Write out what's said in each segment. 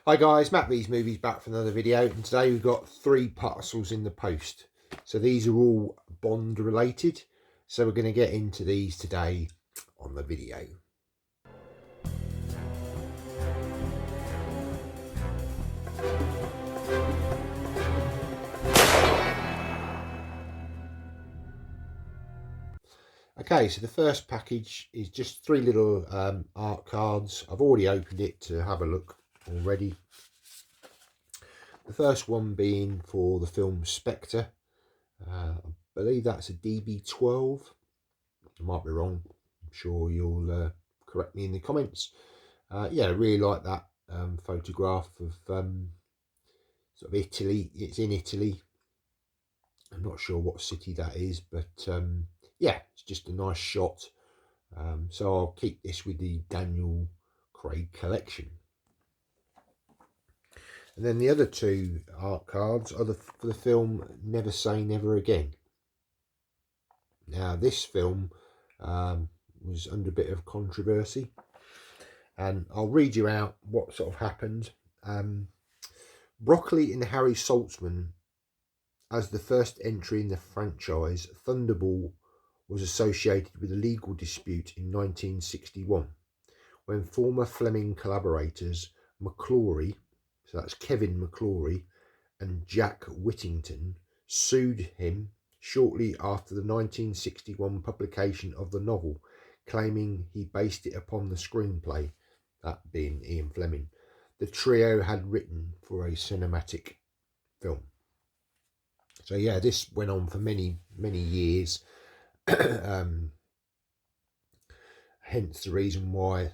Hi guys, Matt V's Movies back for another video, and today we've got 3 parcels in the post. So these are all Bond related, so we're going to get into these today on the video. Okay, so the first package is just 3 little art cards. I've already opened it to have a look already. The first one being for the film Spectre. I believe that's a DB12. I might be wrong. I'm sure you'll correct me in the comments. Yeah, I really like that photograph of sort of Italy. It's in Italy. I'm not sure what city that is, but yeah, it's just a nice shot. So I'll keep this with the Daniel Craig collection. And then the other 2 art cards are for the film Never Say Never Again. Now this film was under a bit of controversy, and I'll read you out what sort of happened. Broccoli and Harry Saltzman, as the first entry in the franchise, Thunderball was associated with a legal dispute in 1961 when former Fleming collaborators McClory, so that's Kevin McClory, and Jack Whittington sued him shortly after the 1961 publication of the novel, claiming he based it upon the screenplay, that being Ian Fleming, the trio had written for a cinematic film. So yeah, this went on for many years. Hence the reason why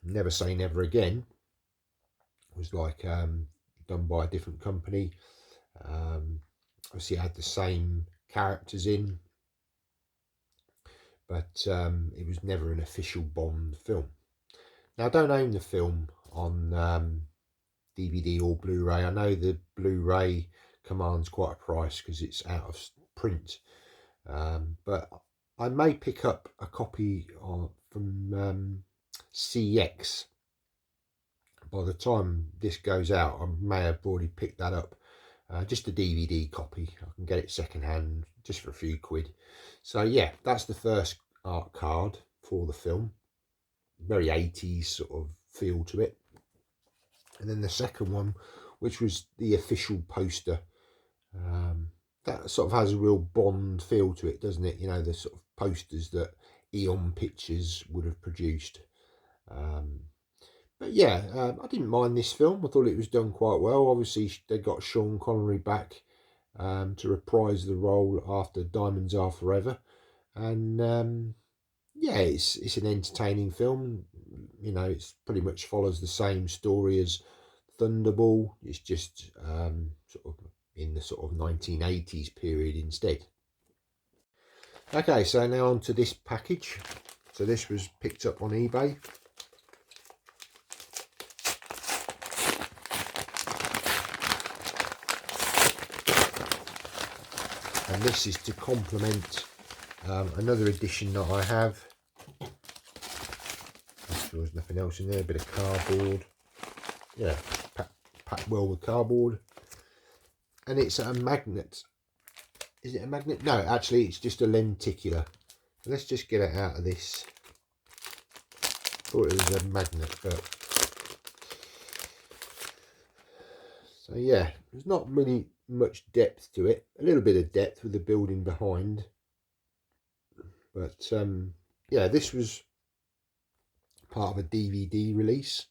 Never Say Never Again was like done by a different company. Obviously it had the same characters in, but it was never an official Bond film. Now I don't own the film on DVD or Blu-ray. I know the Blu-ray commands quite a price because it's out of print, but I may pick up a copy from CX. By the time this goes out, I may have already picked that up. Just a DVD copy. I can get it secondhand just for a few quid. So yeah, that's the first art card for the film. Very 80s sort of feel to it. And then the second one, which was the official poster, that sort of has a real Bond feel to it, doesn't it? You know, the sort of posters that Eon Pictures would have produced. But yeah, I didn't mind this film. I thought it was done quite well. Obviously, they got Sean Connery back to reprise the role after Diamonds Are Forever. And yeah, it's an entertaining film. You know, it's pretty much follows the same story as Thunderball. It's just sort of in the sort of 1980s period instead. Okay, so now on to this package. So this was picked up on eBay. And this is to complement another edition that I have. There's nothing else in there, a bit of cardboard. Yeah, packed well with cardboard. And it's a magnet. Is it a magnet? No, actually it's just a lenticular. Let's just get it out of this. Thought it was a magnet, but... So yeah, there's not really much depth to it. A little bit of depth with the building behind. But yeah, this was part of a DVD release,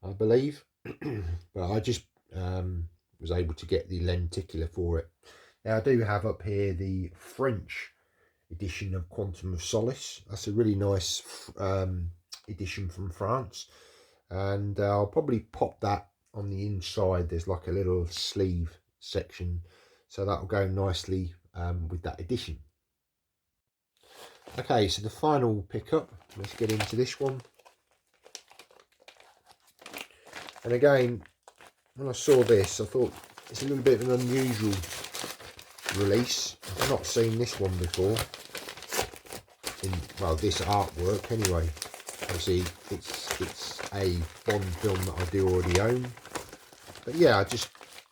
I believe. But I just was able to get the lenticular for it. Now I do have up here the French edition of Quantum of Solace. That's a really nice edition from France, and I'll probably pop that on the inside. There's like a little sleeve section, so that'll go nicely with that edition. Okay, so the final pickup, let's get into this one. And again, when I saw this, I thought it's a little bit of an unusual release. I've not seen this one before. Well, this artwork anyway. Obviously, it's a Bond film that I do already own. But yeah, I just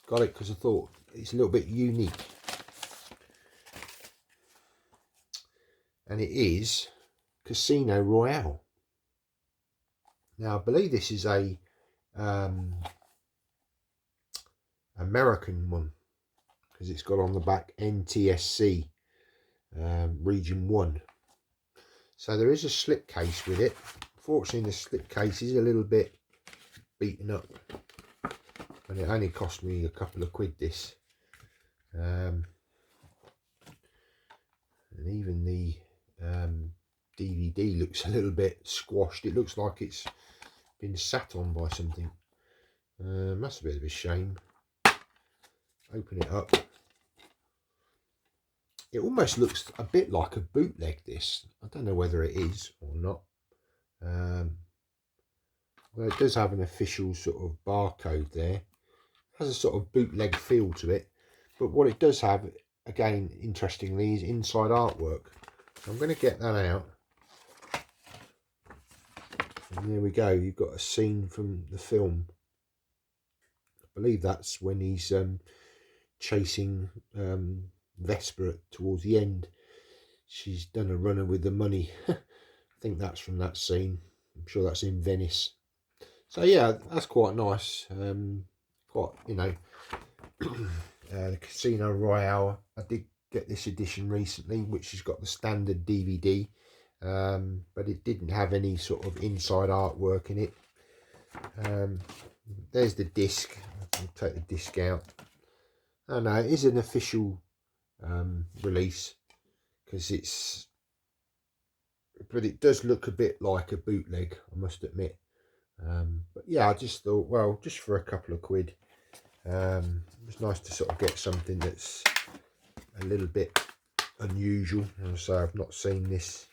got it because I thought it's a little bit unique. And it is Casino Royale. Now, I believe this is a American one, because it's got on the back NTSC Region 1. So there is a slipcase with it. Fortunately, the slipcase is a little bit beaten up, and it only cost me a couple of quid this. And even the DVD looks a little bit squashed. It looks like it's been sat on by something. That's a bit of a shame. Open it up. It almost looks a bit like a bootleg, this. I don't know whether it is or not. Well, it does have an official sort of barcode there. It has a sort of bootleg feel to it. But what it does have, again, interestingly, is inside artwork. So I'm going to get that out. And there we go. You've got a scene from the film. I believe that's when he's chasing Vesper towards the end. She's done a runner with the money. I think that's from that scene. I'm sure that's in Venice. So yeah, that's quite nice. Quite, you know, the Casino Royale. I did get this edition recently, which has got the standard DVD, but it didn't have any sort of inside artwork in it. There's the disc. I'll take the disc out. Oh no, it is an official release, because it's, but it does look a bit like a bootleg, I must admit. But yeah, I just thought, well, just for a couple of quid, it's nice to sort of get something that's a little bit unusual. And so I've not seen this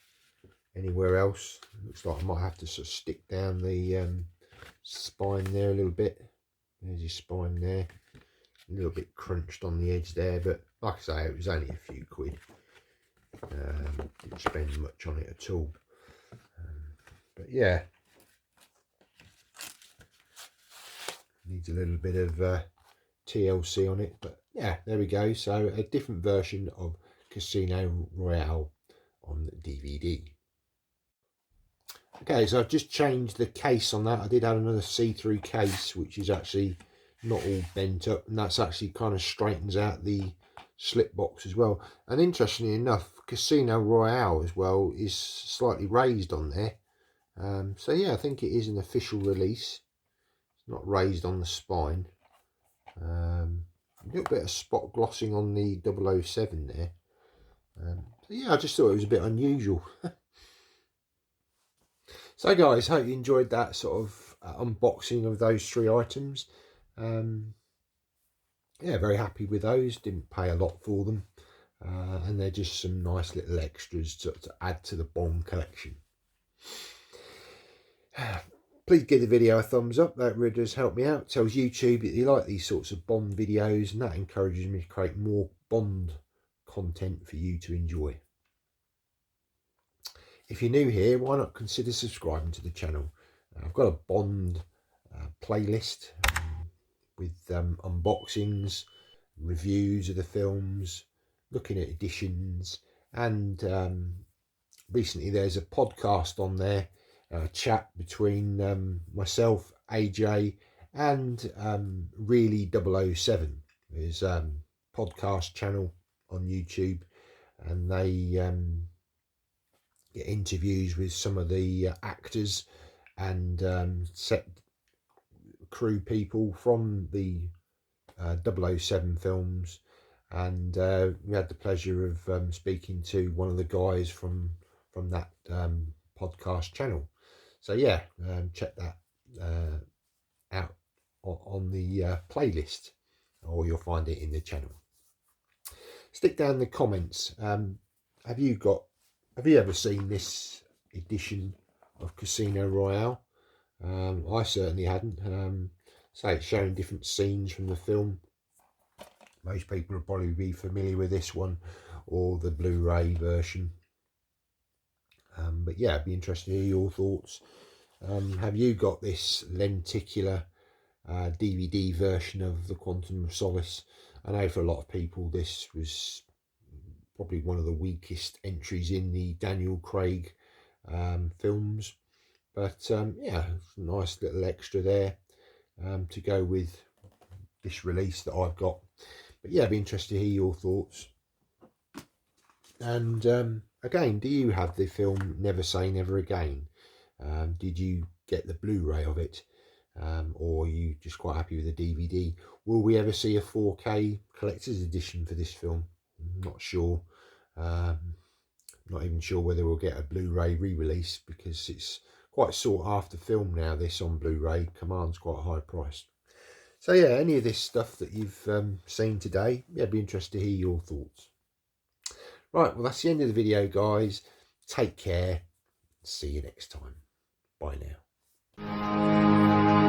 anywhere else. It looks like I might have to sort of stick down the spine there a little bit. There's your spine there. A little bit crunched on the edge there, but like I say, it was only a few quid. Didn't spend much on it at all. But yeah, needs a little bit of TLC on it, but yeah, there we go. So a different version of Casino Royale on DVD. Okay, so I've just changed the case on that. I did have another see-through case, which is actually not all bent up, and that's actually kind of straightens out the slip box as well. And interestingly enough, Casino Royale as well is slightly raised on there. So yeah, I think it is an official release. It's not raised on the spine. A little bit of spot glossing on the 007 there. So yeah, I just thought it was a bit unusual. So guys, hope you enjoyed that sort of unboxing of those three items. Yeah, very happy with those. Didn't pay a lot for them. And they're just some nice little extras to add to the Bond collection. Please give the video a thumbs up. That really does help me out. It tells YouTube that you like these sorts of Bond videos, and that encourages me to create more Bond content for you to enjoy. If you're new here, why not consider subscribing to the channel? I've got a Bond playlist with unboxings, reviews of the films, looking at editions, and recently there's a podcast on there, a chat between myself, AJ, and Really 007. There's a podcast channel on YouTube, and they get interviews with some of the actors and set crew people from the 007 films, and we had the pleasure of speaking to one of the guys from that podcast channel. So yeah, check that out on the playlist, or you'll find it in the channel. Stick down in the comments. Have you ever seen this edition of Casino Royale? I certainly hadn't. So it's showing different scenes from the film. Most people will probably be familiar with this one or the Blu-ray version. But yeah, I'd be interested to hear your thoughts. Have you got this lenticular DVD version of The Quantum of Solace? I know for a lot of people this was probably one of the weakest entries in the Daniel Craig films, but yeah, nice little extra there to go with this release that I've got. But yeah, I'd be interested to hear your thoughts. And again, do you have the film Never Say Never Again? Did you get the Blu-ray of it? Or are you just quite happy with the DVD? Will we ever see a 4K collector's edition for this film? I'm not sure. Not even sure whether we'll get a Blu-ray re-release, because it's quite sought after film now, this on Blu-ray. Command's quite a high price. So yeah, any of this stuff that you've seen today, yeah, I'd be interested to hear your thoughts. Right, well, that's the end of the video, guys. Take care. See you next time. Bye now.